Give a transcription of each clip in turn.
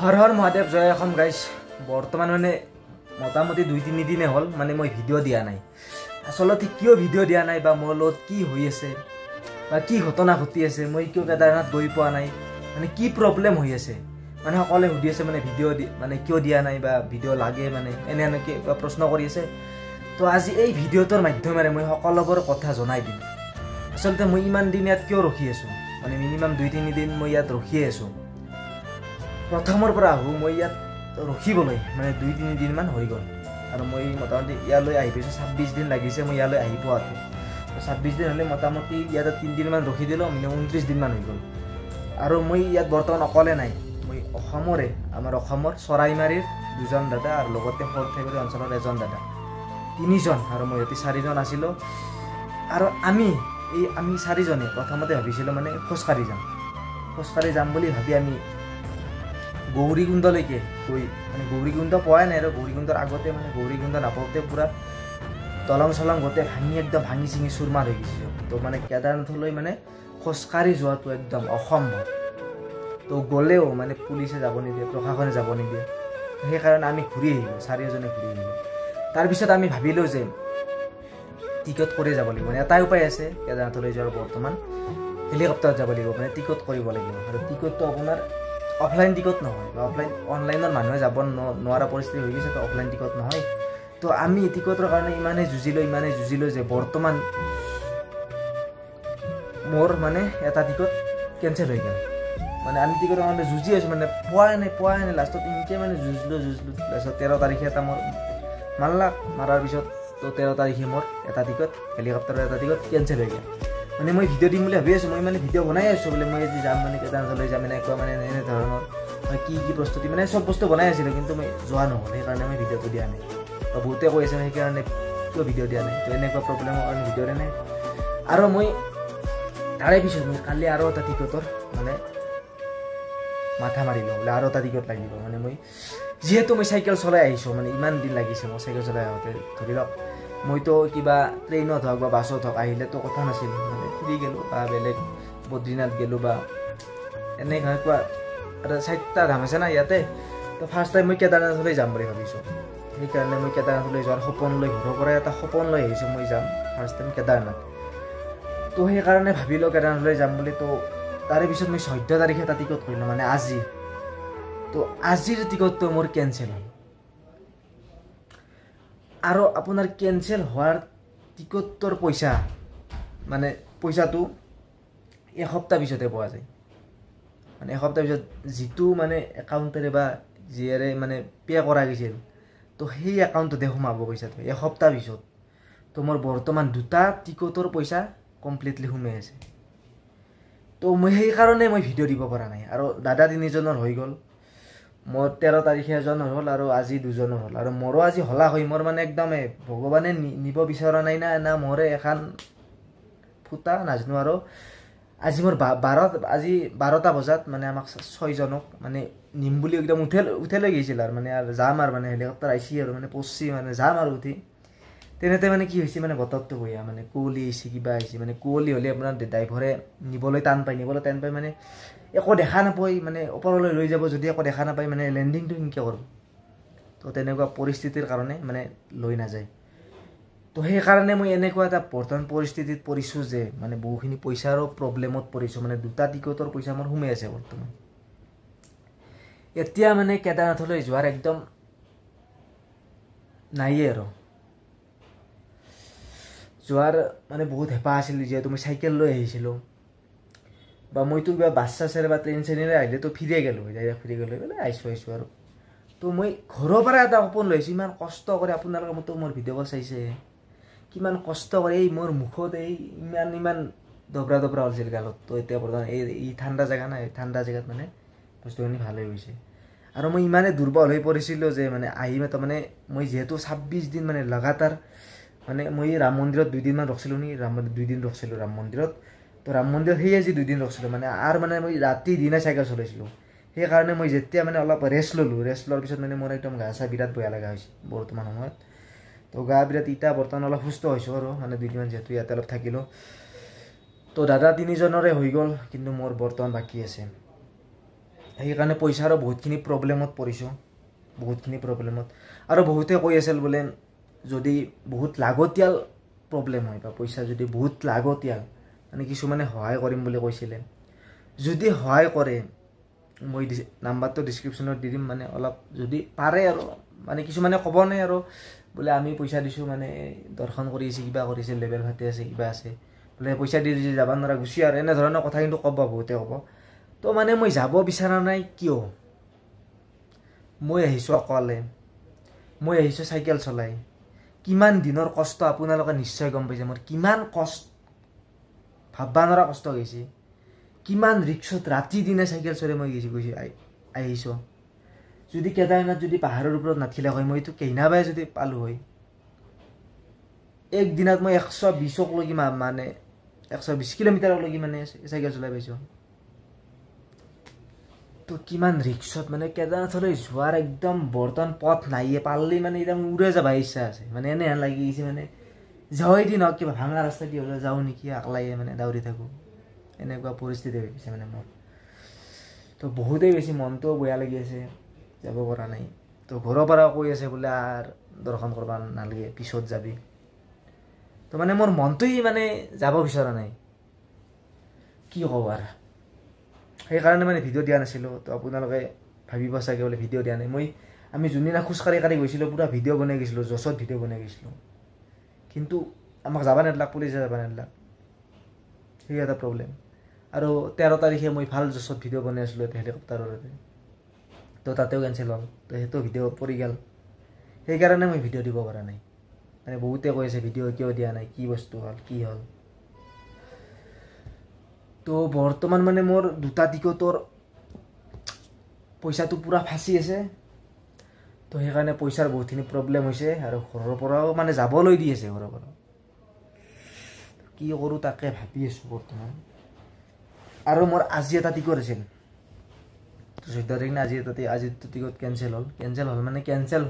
হৰ হৰ মহাদেৱ জয় Assam guys বৰ্তমান মানে মোটামুটি 2-3 দিনে হ'ল মানে মই ভিডিঅ' দিয়া নাই আসলতে কিয় ভিডিঅ' দিয়া নাই বা মোৰ লগত কি হৈ আছে বা কি ঘটনা ঘটি আছে মই কিয় কেদাৰনাথ গৈ পোৱা নাই মানে কি প্ৰব্লেম হৈ আছে মানে সকলে সুধি আছে মানে ভিডিঅ' মানে কিয় দিয়া নাই বা ভিডিঅ' লাগে মানে এনেকৈ প্ৰশ্ন কৰি আছে তো আজি এই ভিডিঅ'টোৰ মাধ্যমেৰে মই সকলোবোৰ কথা জনাই দিম আসলতে মই ইমান দিন ইয়াত কিয় ৰখি আছোঁ মানে মিনিমাম 2-3 দিন মই ইয়াত ৰখিয়ে আছোঁ প্ৰথমৰ পৰা আহোঁ মই ইয়াত ৰখিবলৈ মানে 2-3 দিনমান হৈ গ'ল আৰু মই মোটামুটি ইয়ালৈ আহি পাইছোঁ 26 দিন লাগিছে মই ইয়ালৈ আহি পোৱাতে 26 দিন হ'লে মোটামুটি ইয়াতে 3 দিনমান ৰখি দিলোঁ মিনিমাম 29 দিনমান হৈ গ'ল আৰু মই ইয়াত বৰ্তমান অকলে নাই মই অসমৰে আমাৰ অসমৰ চৰাইমাৰীৰ 2জন দাদা আৰু লগতে সৰ্থেবাৰী অঞ্চলৰ এজন দাদা 3জন আৰু মই ইয়াতে 4জন আছিলোঁ আৰু আমি 4জনে প্ৰথমতে ভাবিছিলোঁ মানে খোজকাঢ়ি যাম বুলি ভাবি আমি গৌৰীকুণ্ডলৈকে গৈ মানে গৌৰীকুণ্ড পোৱাই নাই আৰু গৌৰীকুণ্ডৰ আগতে মানে গৌৰীকুণ্ড নাপাওঁতে পূৰা দলং চলং গোটেই একদম ভাঙি চিঙি চুৰমাৰ হৈ গৈছে তো মানে কেদাৰনাথলৈ মানে খোজকাঢ়ি যোৱাটো একদম অসম্ভৱ তো গ'লেও মানে পুলিচে যাব নিদিয়ে প্ৰশাসনে যাব নিদিয়ে সেইকাৰণে আমি ঘূৰি আহিলোঁ 4জনে ঘূৰি আহিলোঁ তাৰপিছত আমি ভাবিলোঁ যে টিকট কৰি যাব লাগিব মানে এটাই উপায় আছে কেদাৰনাথলৈ যোৱাৰ বৰ্তমান হেলিকপ্টাৰত যাব লাগিব মানে টিকট কৰিব লাগিব আৰু টিকটটো আপোনাৰ অফলাইন টিকট নহয় বা অনলাইনত মানুহে যাব নোৱাৰা পৰিস্থিতি হৈ গৈছে তো অফলাইন টিকট নহয় তো আমি টিকটৰ কাৰণে ইমানেই যুঁজিলোঁ যে বৰ্তমান মোৰ মানে এটা টিকট কেঞ্চেল হৈ গ'ল মানে আমি টিকটৰ কাৰণে যুঁজি আছোঁ মানে পোৱাই নাই লাষ্টত এনেকৈ মানে যুঁজিলোঁ লাষ্টত 13 তাৰিখে এটা মোৰ মাৰাৰ পিছত তো 13 তাৰিখে মোৰ এটা টিকট হেলিকপ্টাৰৰ এটা টিকট কেঞ্চেল হৈ গ'ল মানে মই ভিডিঅ' দিম বুলি ভাবি আছোঁ মই মানে ভিডিঅ' বনাই আছোঁ বোলে মই আজি যাম মানে কেদাৰনাথলৈ যাম এনেকুৱা মানে এনেধৰণৰ কি প্ৰস্তুতি মানে চব বস্তু বনাই আছিলোঁ কিন্তু মই যোৱা নহ'ল সেইকাৰণে মই ভিডিঅ'টো দিয়া নাই বা বহুতে কৈ আছে সেইকাৰণে কিয় ভিডিঅ' দিয়া নাই তো এনেকুৱা প্ৰব্লেমৰ কাৰণে ভিডিঅ' দিয়া নাই আৰু মই তাৰে পিছত মই কালি আৰু এটা টিকটৰ মানে মাথা মাৰিলোঁ বোলে আৰু এটা টিকট লাগিব মানে মই যিহেতু মই চাইকেল চলাই আহিছোঁ মানে ইমান দিন লাগিছে মই চাইকেল চলাই আহোঁতে ধৰি লওক মইতো কিবা ট্ৰেইনত হওক বা বাছত হওক আহিলেতো কথা নাছিল মানে ফ্ৰী গ'লোঁ বা বেলেগ বদ্ৰীনাথ গ'লোঁ বা এনেকুৱা এটা 4টা ধাম আছে না ইয়াতে তো ফাৰ্ষ্ট টাইম মই কেদাৰনাথলৈ যাম বুলি ভাবিছোঁ সেইকাৰণে মই কেদাৰনাথলৈ যোৱাৰ সপোন লৈ ঘৰৰ পৰাই এটা সপোন লৈ আহিছোঁ মই যাম ফাৰ্ষ্ট টাইম কেদাৰনাথ তো সেইকাৰণে ভাবিলোঁ কেদাৰনাথলৈ যাম বুলি তো তাৰে পিছত মই 14 তাৰিখে এটা টিকট কৰিলোঁ মানে আজি তো আজিৰ টিকটটো মোৰ কেঞ্চেল হ'ল আৰু আপোনাৰ কেঞ্চেল হোৱাৰ টিকটৰ পইচাটো এসপ্তাহ পিছতে পোৱা যায় মানে এসপ্তাহ পিছত যিটো মানে একাউণ্টেৰে বা যিয়েৰে মানে পে' কৰা গৈছিল তো সেই একাউণ্টতে সোমাব পইচাটো এসপ্তাহ পিছত তো মোৰ বৰ্তমান 2টা টিকটৰ পইচা কমপ্লিটলি সোমাই আছে তো মই সেইকাৰণে মই ভিডিঅ' দিব পৰা নাই আৰু দাদা 3জনৰ হৈ গ'ল মোৰ 13 তাৰিখে এজনৰ হ'ল আৰু আজি 2জনৰ হ'ল আৰু মোৰো আজি হলা হৈ মোৰ মানে একদমে ভগৱানে নিব বিচৰা নাই না মোৰে এখন ফুটা নাজানো আৰু আজি মোৰ 12টা বজাত মানে আমাক 6জনক মানে নিম বুলি একদম উঠাই গৈছিল আৰু মানে আৰু যাম আৰু মানে হেলিকপ্টাৰ আহিছে আৰু মানে পচি মানে যাম আৰু উঠি তেনেতে মানে কি হৈছে মানে বতৰটো বেয়া মানে কুঁৱলী আহিছে কিবা আহিছে মানে কুঁৱলী হ'লে আপোনাৰ ড্ৰাইভাৰে নিবলৈ টান পায় মানে একো দেখা নাপায় মানে ওপৰলৈ লৈ যাব যদি একো দেখা নাপায় মানে লেণ্ডিংটো কেনেকৈ কৰোঁ তো তেনেকুৱা পৰিস্থিতিৰ কাৰণে মানে লৈ নাযায় তো সেইকাৰণে মই এনেকুৱা এটা বৰ্তমান পৰিস্থিতিত পৰিছোঁ যে মানে বহুখিনি পইচাৰো প্ৰব্লেমত পৰিছোঁ মানে 2টা টিকটৰ পইচা মোৰ সোমাই আছে বৰ্তমান এতিয়া মানে কেদাৰনাথলৈ যোৱাৰ একদম নাইয়ে আৰু যোৱাৰ মানে বহুত হেঁপাহ আছিল যিহেতু মই চাইকেল লৈ আহিছিলোঁ বা মইতো কিবা বাছ চাছেৰে বা ট্ৰেইন চেনেৰে আহিলেতো ফিৰিয়ে গ'লোঁ ফিৰি গ'লোঁ বোলে আহিছোঁ আৰু তো মই ঘৰৰ পৰা এটা সপোন লৈ আহিছোঁ ইমান কষ্ট কৰি আপোনালোকৰ মতো মোৰ ভিডিঅ'বোৰ চাইছে কিমান কষ্ট কৰি এই মোৰ মুখত এই ইমান দবৰা হৈছিল গালত তো এতিয়া বৰ্তমান এই ঠাণ্ডা জেগা নাই ঠাণ্ডা জেগাত মানে বস্তুখিনি ভাল হৈ গৈছে আৰু মই ইমানেই দুৰ্বল হৈ পৰিছিলোঁ যে মানে মানে মই যিহেতু 26 দিন মানে লগাতাৰ মানে মই ৰাম মন্দিৰত 2 দিনমান ৰখিছিলোঁ নেকি 2 দিন ৰখিছিলোঁ ৰাম মন্দিৰত তো ৰাম মন্দিৰত সেই আজি 2 দিন ৰখিছিলোঁ মানে আৰু মানে মই ৰাতি দিনে চাইকেল চলাইছিলোঁ সেইকাৰণে মই যেতিয়া মানে অলপ ৰেষ্ট লোৱাৰ পিছত মানে মোৰ একদম গা চা বিৰাট বেয়া লগা হৈছে বৰ্তমান সময়ত তো গা বিৰাট বৰ্তমান অলপ সুস্থ হৈছোঁ আৰু মানে 2 দিনমান যিহেতু ইয়াতে অলপ থাকিলোঁ তো দাদা 3জনৰে হৈ গ'ল কিন্তু মোৰ বৰ্তমান বাকী আছে সেইকাৰণে পইচাৰো বহুতখিনি প্ৰব্লেমত পৰিছোঁ, বহুতখিনি প্ৰব্লেমত। আৰু বহুতে কৈ আছিল বোলে যদি বহুত লাগতিয়াল প্ৰব্লেম হয় বা পইচা যদি বহুত লাগতিয়াল, মানে কিছুমানে সহায় কৰিম বুলি কৈছিলে। যদি সহায় কৰে মই নাম্বাৰটো ডিছক্ৰিপশ্যনত দি দিম, মানে অলপ যদি পাৰে আৰু, মানে কিছুমানে ক'ব নাই আৰু বোলে আমি পইচা দিছোঁ, মানে দৰ্শন কৰি আছে, কিবা কৰিছে, লেবেল ফাটি আছে, কিবা আছে, বোলে পইচা দি দিছে যাব নোৱাৰা গুচি আৰু এনেধৰণৰ কথা কিন্তু ক'ব, বহুতে ক'ব। তো মানে মই যাব বিচৰা নাই কিয়? মই আহিছোঁ অকলে, মই আহিছোঁ চাইকেল চলাই, কিমান দিনৰ কষ্ট আপোনালোকে নিশ্চয় গম পাইছে। মোৰ কিমান কষ্ট, ভাবব নোৱাৰা কষ্ট গৈছে, কিমান ৰিক্সত ৰাতি দিনে চাইকেল চলাই মই আহিছোঁ। যদি কেদাৰনাথ যদি পাহাৰৰ ওপৰত নাথিলে হয়, মইতো কেইনাবাই যদি পালোঁ হয়। একদিনত মই 120লৈকে মানে 120 কিলোমিটাৰলৈকে মানে চাইকেল চলাই পাইছোঁ। তো কিমান ৰিক্সত, মানে কেদাৰনাথলৈ যোৱাৰ একদম বৰ্তমান পথ নাইয়ে, পাৰলি মানে একদম উৰে যাব ইচ্ছা আছে, মানে এনেহেন লাগি গৈছে মানে যাৱেই দিন হওক কিবা ভাঙা ৰাস্তা দি হ'লেও যাওঁ নেকি, আকলাই মানে দাউৰি থাকোঁ, এনেকুৱা পৰিস্থিতি হৈ গৈছে মানে মোৰ। তো বহুতেই বেছি মনটোও বেয়া লাগি আছে, যাব পৰা নাই। তো ঘৰৰ পৰা কৈ আছে বোলে আৰু দৰ্শন কৰিব নালাগে, পিছত যাবি। তো মানে মোৰ মনটোই মানে যাব বিচৰা নাই, কি ক'ব আৰু। সেইকাৰণে মানে ভিডিঅ' দিয়া নাছিলোঁ। তো আপোনালোকে ভাবিব চাগে বোলে ভিডিঅ' দিয়া নাই। আমি যোনদিনা খোজকাঢ়ি গৈছিলোঁ পুৰা ভিডিঅ' বনাই গৈছিলোঁ, জছত ভিডিঅ' বনাই গৈছিলোঁ, কিন্তু আমাক যাব নেদলাক, পুলিচে যাব নেদলাক, সেই এটা প্ৰব্লেম। আৰু 13 তাৰিখে মই ভাল জছত ভিডিঅ' বনাই আছিলোঁ হেলিকপ্টাৰতে, তো তাতেও কেঞ্চেল হ'ল। তো সেইটো ভিডিঅ' পৰি গ'ল, সেইকাৰণে মই ভিডিঅ' দিব পৰা নাই। মানে বহুতে কৈ আছে ভিডিঅ' কিয় দিয়া নাই, কি বস্তু হ'ল, কি হ'ল। তো বৰ্তমান মানে মোৰ 2টা টিকটৰ পইচাটো পূৰা ফাঁচি আছে। তো সেইকাৰণে পইচাৰ বহুতখিনি প্ৰব্লেম হৈছে, আৰু ঘৰৰ পৰাও মানে যাবলৈ দি আছে, ঘৰৰ পৰা। কি কৰোঁ তাকে ভাবি আছোঁ বৰ্তমান। আৰু মোৰ আজি এটা টিকট আছিল, 14 তাৰিখ না, আজিতো টিকট কেঞ্চেল হ'ল মানে কেঞ্চেল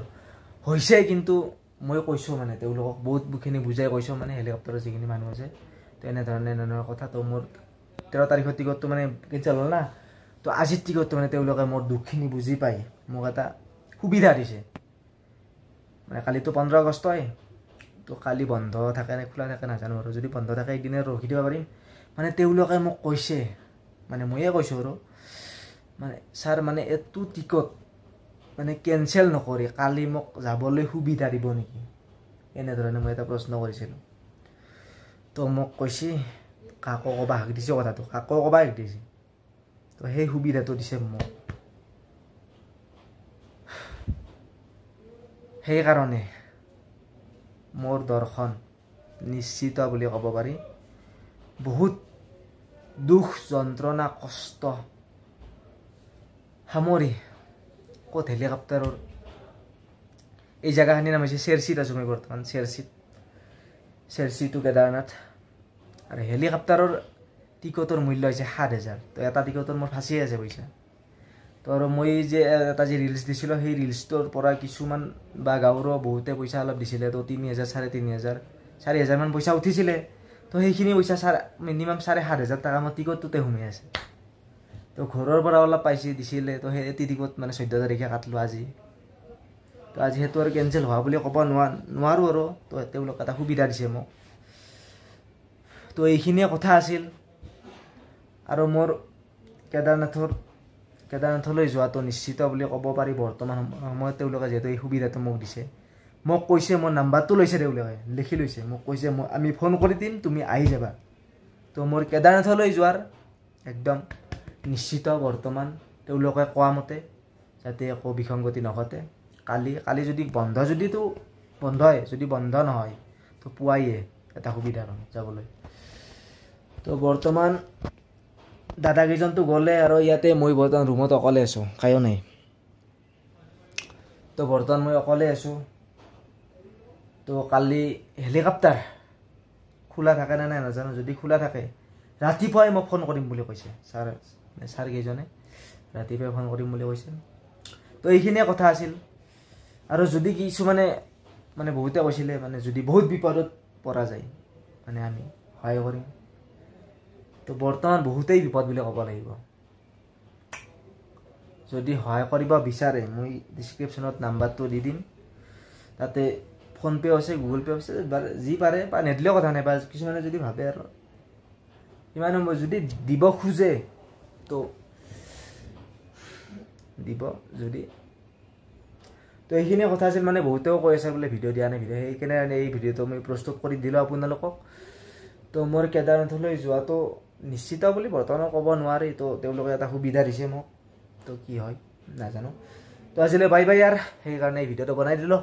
হৈছে। কিন্তু মই কৈছোঁ মানে তেওঁলোকক বহুতখিনি বুজাই কৈছোঁ, মানে হেলিকপ্টাৰৰ যিখিনি মানুহ আছে, তো এনেধৰণৰ কথা। তো মোৰ 13 তাৰিখৰ টিকটটো মানে কেঞ্চেল হ'ল না। তো আজিৰ টিকটটো মানে তেওঁলোকে মোৰ দুখখিনি বুজি পাই মোক এটা সুবিধা দিছে। মানে কালিতো 15 আগষ্ট হয়, তো কালি বন্ধ থাকে নে খোলা থাকে নাজানো আৰু, যদি বন্ধ থাকে একদিনে ৰখি দিব পাৰিম। মানে তেওঁলোকে মোক কৈছে, মানে ময়ে কৈছোঁ আৰু, মানে ছাৰ মানে এইটো টিকট মানে কেঞ্চেল নকৰি কালি মোক যাবলৈ সুবিধা দিব নেকি, এনেধৰণে মই এটা প্ৰশ্ন কৰিছিলোঁ। তো মোক কৈছে কাকো ক'বা হাক দিছে, কথাটো কাকো ক'বা হাক দিছে। তো সেই সুবিধাটো দিছে মোক। সেইকাৰণে মোৰ দৰ্শন নিশ্চিত বুলি ক'ব পাৰি। বহুত দুখ যন্ত্ৰণা কষ্ট সামৰি ক'ত হেলিকপ্টাৰৰ এই জেগাখিনিৰ নাম হৈছে চেৰচিত আছোঁ মই বৰ্তমান, চেৰচি টু কেদাৰনাথ। আৰু হেলিকপ্টাৰৰ টিকটৰ মূল্য হৈছে 7,000। তো এটা টিকটৰ মোৰ ফাঁচিয়ে আছে পইচা। তো আৰু মই যে এটা যে ৰিলছ দিছিলোঁ, সেই ৰিলছটোৰ পৰা কিছুমান বা গাঁৱৰো বহুতে পইচা অলপ দিছিলে। তো 3,000 3,500 4,000 মান পইচা উঠিছিলে। তো সেইখিনি পইচা মিনিমাম 7,500 টকা মোৰ টিকটটোতে সোমাই আছে। তো ঘৰৰ পৰা অলপ দিছিলে। তো সেই টিকট মানে 14 তাৰিখে কাটলোঁ আজি। তো আজি সেইটো আৰু কেঞ্চেল হোৱা বুলি ক'ব নোৱাৰোঁ আৰু। তো তেওঁলোকে এটা সুবিধা দিছে মোক। তো এইখিনিয়ে কথা আছিল। আৰু মোৰ কেদাৰনাথলৈ যোৱাটো নিশ্চিত বুলি ক'ব পাৰি বৰ্তমান সময়ত। তেওঁলোকে যিহেতু এই সুবিধাটো মোক দিছে, মোক কৈছে, মোৰ নাম্বাৰটো লৈছে, তেওঁলোকে লিখি লৈছে, মোক কৈছে আমি ফোন কৰি দিম, তুমি আহি যাবা। তো মোৰ কেদাৰনাথলৈ যোৱাৰ একদম নিশ্চিত বৰ্তমান, তেওঁলোকে কোৱা মতে, যাতে একো বিসংগতি নঘটে। কালি যদি বন্ধ, যদিতো বন্ধ হয়, যদি বন্ধ নহয় তো পুৱাইয়ে এটা সুবিধা পাম যাবলৈ। তো বৰ্তমান দাদাকেইজনটো গ'লে, আৰু ইয়াতে মই বৰ্তমান ৰুমত অকলে আছোঁ, কায়ো নাই। তো বৰ্তমান মই অকলে আছোঁ। তো কালি হেলিকপ্টাৰ খোলা থাকে নে নাই নাজানো, যদি খোলা থাকে ৰাতিপুৱাই মোক ফোন কৰিম বুলি কৈছে ছাৰ কেইজনে, ৰাতিপুৱাই ফোন কৰিম বুলি কৈছে। তো এইখিনিয়ে কথা আছিল। আৰু যদি কিছুমানে মানে বহুতে কৈছিলে, মানে যদি বহুত বিপদত পৰা যায় মানে আমি সহায় কৰিম। তো বৰ্তমান বহুতেই বিপদ বুলি ক'ব লাগিব। যদি সহায় কৰিব বিচাৰে মই ডিছক্ৰিপশ্যনত নাম্বাৰটো দি দিম তাতে ফোনপে আছে গুগল পে আছে যি পাৰে বা নেদিলেও কথা নাই বা কিছুমানে যদি ভাবে আৰু ইমান যদি দিব খোজে তো দিব যদি তো এইখিনি কথা আছিল মানে বহুতেও কৈ আছে বোলে ভিডিঅ' দিয়া নাই ভিডিঅ' সেইকাৰণে এই ভিডিঅ'টো মই প্ৰস্তুত কৰি দিলোঁ আপোনালোকক তো মোৰ কেদাৰনাথলৈ যোৱাটো নিশ্চিত বুলি বৰ্তমান ক'ব নোৱাৰি তো তেওঁলোকে এটা সুবিধা দিছে মোক তো কি হয় নাজানো তো আজিলৈ বাই বাই আৰু সেইকাৰণে এই ভিডিঅ'টো বনাই দিলোঁ